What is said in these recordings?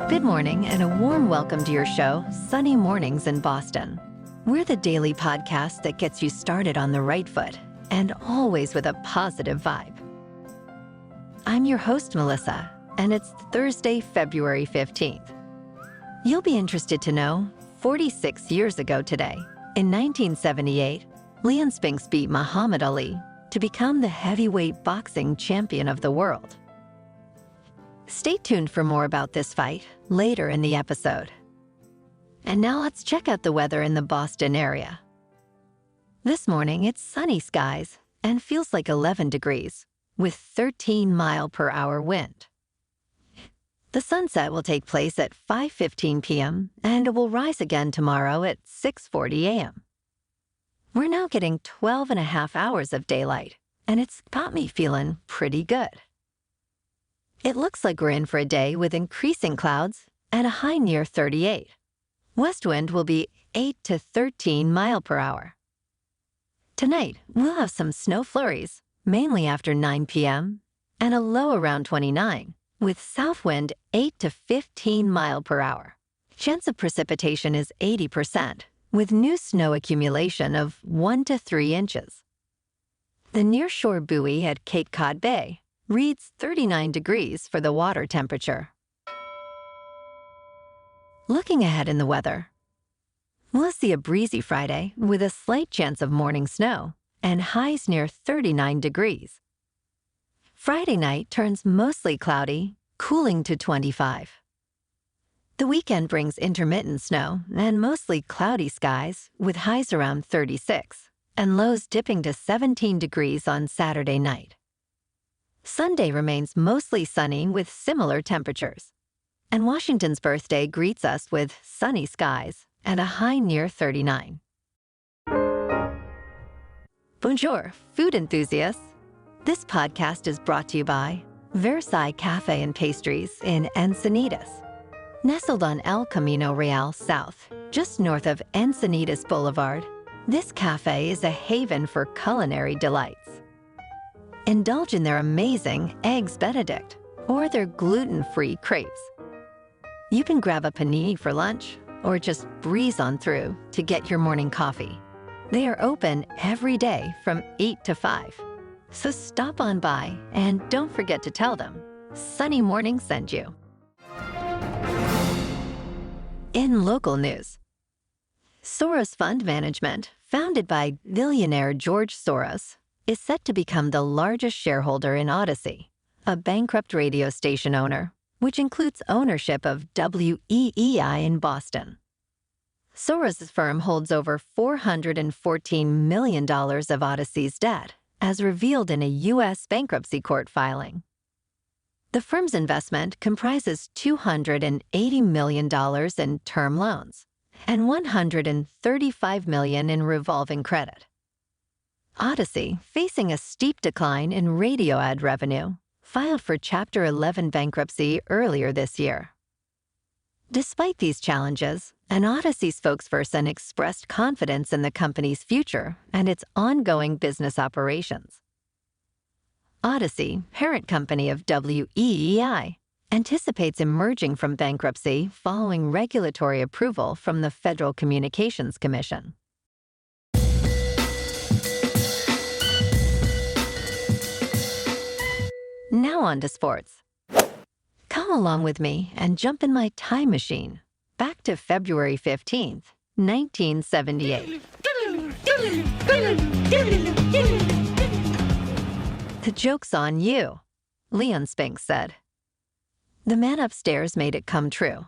Good morning and a warm welcome to your show, Sunny Mornings in Boston. We're the daily podcast that gets you started on the right foot and always with a positive vibe. I'm your host, Melissa, and it's Thursday, February 15th. You'll be interested to know, 46 years ago today, in 1978, Leon Spinks beat Muhammad Ali to become the heavyweight boxing champion of the world. Stay tuned for more about this fight later in the episode. And now let's check out the weather in the Boston area. This morning, it's sunny skies and feels like 11 degrees, with 13-mile-per-hour wind. The sunset will take place at 5:15 p.m., and it will rise again tomorrow at 6:40 a.m. We're now getting 12 and a half hours of daylight, and it's got me feeling pretty good. It looks like we're in for a day with increasing clouds and a high near 38. West wind will be 8 to 13 miles per hour. Tonight, we'll have some snow flurries, mainly after 9 p.m., and a low around 29, with south wind 8 to 15 miles per hour. Chance of precipitation is 80%, with new snow accumulation of 1 to 3 inches. The nearshore buoy at Cape Cod Bay reads 39 degrees for the water temperature. Looking ahead in the weather, we'll see a breezy Friday with a slight chance of morning snow and highs near 39 degrees. Friday night turns mostly cloudy, cooling to 25. The weekend brings intermittent snow and mostly cloudy skies with highs around 36 and lows dipping to 17 degrees on Saturday night. Sunday remains mostly sunny with similar temperatures. And Washington's birthday greets us with sunny skies and a high near 39. Bonjour, food enthusiasts. This podcast is brought to you by Versailles Cafe and Pastries in Encinitas. Nestled on El Camino Real South, just north of Encinitas Boulevard, this cafe is a haven for culinary delights. Indulge in their amazing Eggs Benedict or their gluten-free crepes. You can grab a panini for lunch or just breeze on through to get your morning coffee. They are open every day from 8 to 5. So stop on by and don't forget to tell them Sunny Morning sent you. In local news, Soros Fund Management, founded by billionaire George Soros, is set to become the largest shareholder in Audacy, a bankrupt radio station owner, which includes ownership of WEEI in Boston. Soros' firm holds over $414 million of Audacy's debt, as revealed in a U.S. bankruptcy court filing. The firm's investment comprises $280 million in term loans and $135 million in revolving credit. Audacy, facing a steep decline in radio ad revenue, filed for Chapter 11 bankruptcy earlier this year. Despite these challenges, an Audacy spokesperson expressed confidence in the company's future and its ongoing business operations. Audacy, parent company of WEEI, anticipates emerging from bankruptcy following regulatory approval from the Federal Communications Commission. Now on to sports. Come along with me and jump in my time machine back to February 15th, 1978. The joke's on you, Leon Spinks said. The man upstairs made it come true.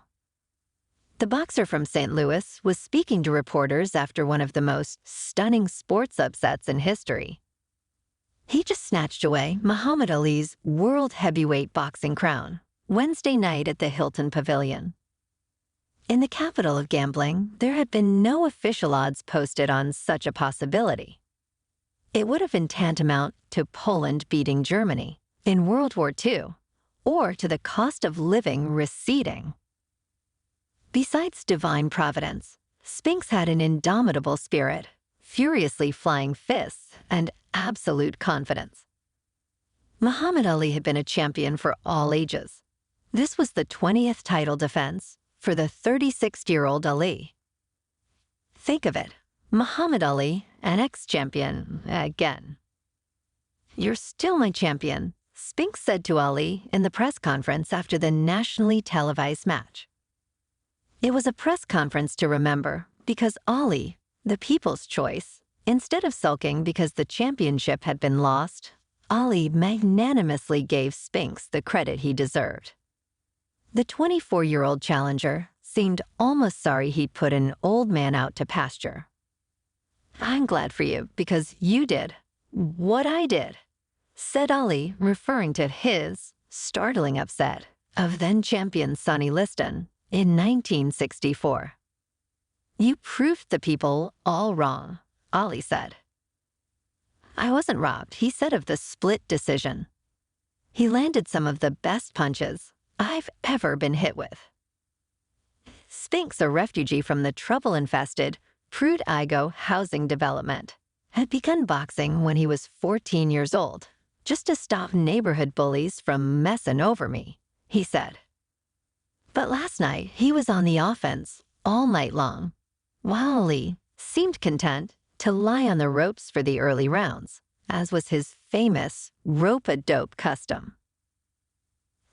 The boxer from St. Louis was speaking to reporters after one of the most stunning sports upsets in history. He just snatched away Muhammad Ali's world heavyweight boxing crown Wednesday night at the Hilton Pavilion. In the capital of gambling, there had been no official odds posted on such a possibility. It would have been tantamount to Poland beating Germany in World War II, or to the cost of living receding. Besides divine providence, Spinks had an indomitable spirit, furiously flying fists, and absolute confidence. Muhammad Ali had been a champion for all ages, This was the 20th title defense for the 36-year-old Ali. Think of it, Muhammad Ali, an ex-champion, again. "You're still my champion," Spinks said to Ali in the press conference after the nationally televised match. It was a press conference to remember because Ali, the people's choice, instead of sulking because the championship had been lost, Ali magnanimously gave Spinks the credit he deserved. The 24-year-old challenger seemed almost sorry he'd put an old man out to pasture. "I'm glad for you because you did what I did," said Ali, referring to his startling upset of then-champion Sonny Liston in 1964. "You proved the people all wrong," Ali said. "I wasn't robbed," he said of the split decision. "He landed some of the best punches I've ever been hit with." Spinks, a refugee from the trouble-infested Prude-Igoe housing development, had begun boxing when he was 14 years old, just to stop neighborhood bullies from messing over me, he said. But last night, he was on the offense all night long, while Ali seemed content to lie on the ropes for the early rounds, as was his famous rope-a-dope custom.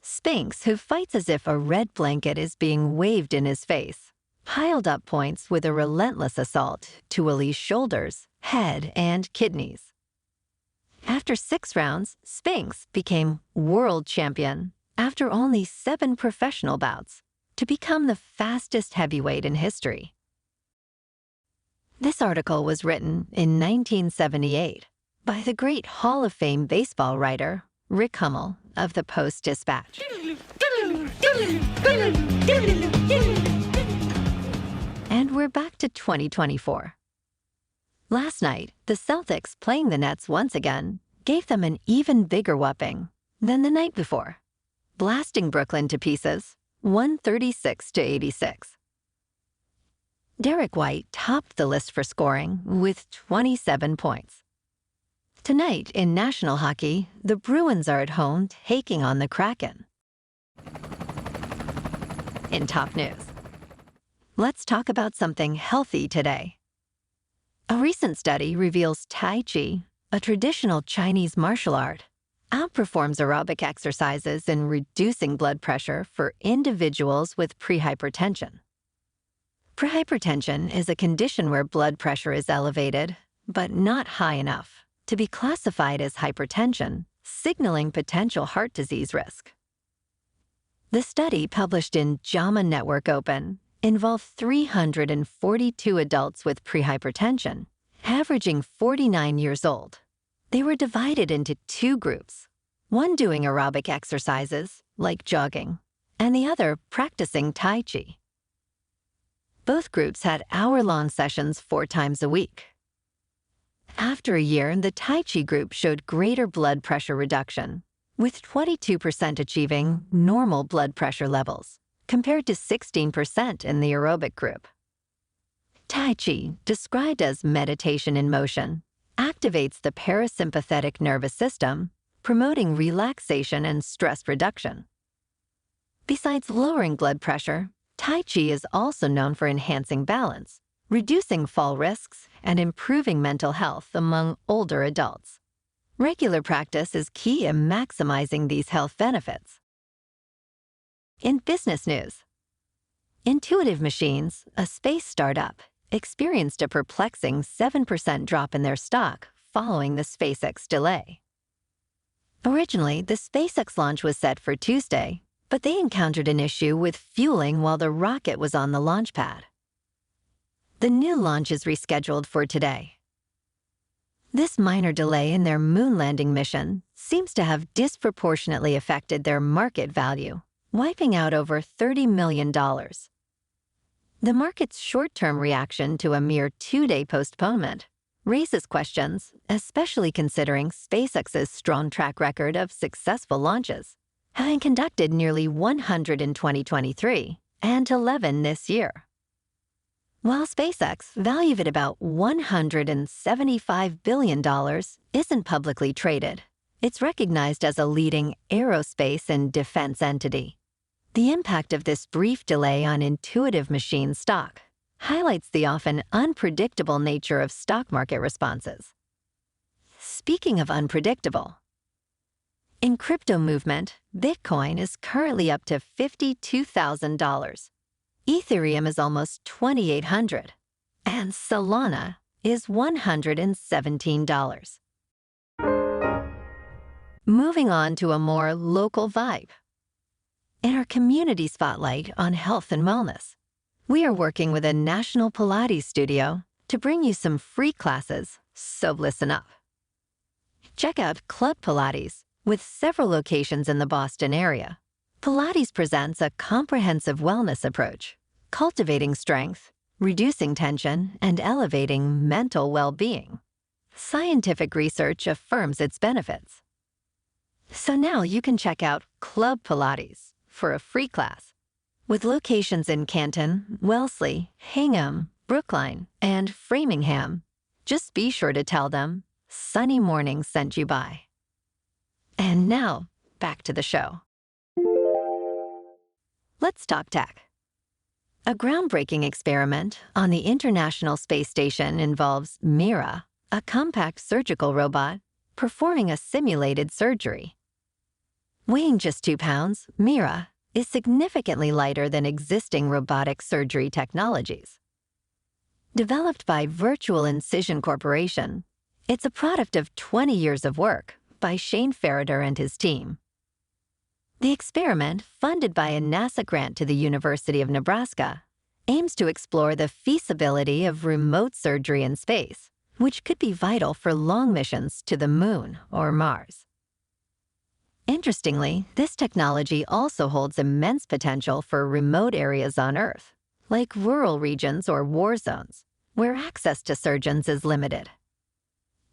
Spinks, who fights as if a red blanket is being waved in his face, piled up points with a relentless assault to Ali's shoulders, head, and kidneys. After 6 rounds, Spinks became world champion after only 7 professional bouts to become the fastest heavyweight in history. This article was written in 1978 by the great Hall of Fame baseball writer Rick Hummel of the Post-Dispatch. And we're back to 2024. Last night, the Celtics, playing the Nets once again, gave them an even bigger whooping than the night before, blasting Brooklyn to pieces, 136-86. Derek White topped the list for scoring with 27 points. Tonight in National Hockey, the Bruins are at home taking on the Kraken. In top news, let's talk about something healthy today. A recent study reveals Tai Chi, a traditional Chinese martial art, outperforms aerobic exercises in reducing blood pressure for individuals with prehypertension. Prehypertension is a condition where blood pressure is elevated, but not high enough to be classified as hypertension, signaling potential heart disease risk. The study, published in JAMA Network Open, involved 342 adults with prehypertension, averaging 49 years old. They were divided into 2 groups, one doing aerobic exercises, like jogging, and the other practicing Tai Chi. Both groups had hour-long sessions 4 times a week. After a year, the Tai Chi group showed greater blood pressure reduction, with 22% achieving normal blood pressure levels, compared to 16% in the aerobic group. Tai Chi, described as meditation in motion, activates the parasympathetic nervous system, promoting relaxation and stress reduction. Besides lowering blood pressure, Tai Chi is also known for enhancing balance, reducing fall risks, and improving mental health among older adults. Regular practice is key in maximizing these health benefits. In business news, Intuitive Machines, a space startup, experienced a perplexing 7% drop in their stock following the SpaceX delay. Originally, the SpaceX launch was set for Tuesday, but they encountered an issue with fueling while the rocket was on the launch pad. The new launch is rescheduled for today. This minor delay in their moon landing mission seems to have disproportionately affected their market value, wiping out over $30 million. The market's short-term reaction to a mere 2-day postponement raises questions, especially considering SpaceX's strong track record of successful launches, having conducted nearly 100 in 2023 and 11 this year. While SpaceX, valued at about $175 billion, isn't publicly traded, it's recognized as a leading aerospace and defense entity. The impact of this brief delay on intuitive machine stock highlights the often unpredictable nature of stock market responses. Speaking of unpredictable, in crypto movement, Bitcoin is currently up to $52,000. Ethereum is almost $2,800, and Solana is $117. Moving on to a more local vibe. In our community spotlight on health and wellness, we are working with a national Pilates studio to bring you some free classes, so listen up. Check out Club Pilates. With several locations in the Boston area, Pilates presents a comprehensive wellness approach, cultivating strength, reducing tension, and elevating mental well-being. Scientific research affirms its benefits. So now you can check out Club Pilates for a free class. With locations in Canton, Wellesley, Hingham, Brookline, and Framingham, just be sure to tell them Sunny Mornings sent you by. And now, back to the show. Let's talk tech. A groundbreaking experiment on the International Space Station involves WEEI, a compact surgical robot performing a simulated surgery. Weighing just 2 pounds, WEEI is significantly lighter than existing robotic surgery technologies. Developed by Virtual Incision Corporation, it's a product of 20 years of work by Shane Ferreter and his team. The experiment, funded by a NASA grant to the University of Nebraska, aims to explore the feasibility of remote surgery in space, which could be vital for long missions to the Moon or Mars. Interestingly, this technology also holds immense potential for remote areas on Earth, like rural regions or war zones, where access to surgeons is limited.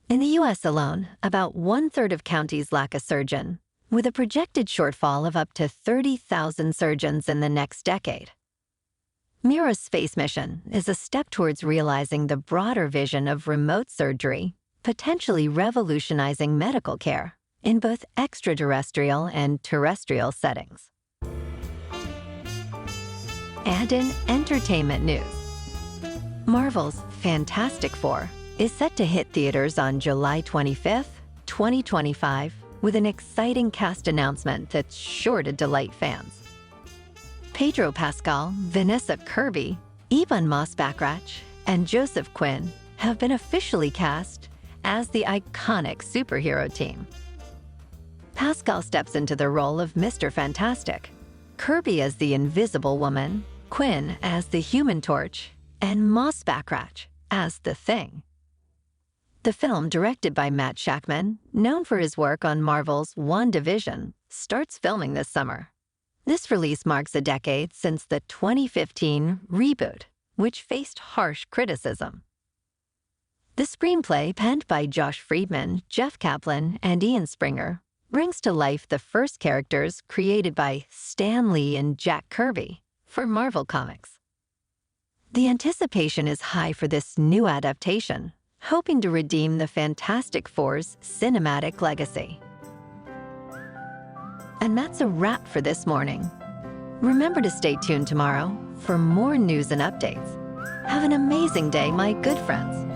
In the U.S. alone, about 1/3 of counties lack a surgeon, with a projected shortfall of up to 30,000 surgeons in the next decade. WEEI's space mission is a step towards realizing the broader vision of remote surgery, potentially revolutionizing medical care in both extraterrestrial and terrestrial settings. And in entertainment news, Marvel's Fantastic Four is set to hit theaters on July 25th, 2025, with an exciting cast announcement that's sure to delight fans. Pedro Pascal, Vanessa Kirby, Ebon Moss-Bachrach, and Joseph Quinn have been officially cast as the iconic superhero team. Pascal steps into the role of Mr. Fantastic, Kirby as the Invisible Woman, Quinn as the Human Torch, and Moss-Bachrach as the Thing. The film, directed by Matt Shakman, known for his work on Marvel's WandaVision, starts filming this summer. This release marks a decade since the 2015 reboot, which faced harsh criticism. The screenplay, penned by Josh Friedman, Jeff Kaplan, and Ian Springer, brings to life the first characters created by Stan Lee and Jack Kirby for Marvel Comics. The anticipation is high for this new adaptation, hoping to redeem the Fantastic Four's cinematic legacy. And that's a wrap for this morning. Remember to stay tuned tomorrow for more news and updates. Have an amazing day, my good friends.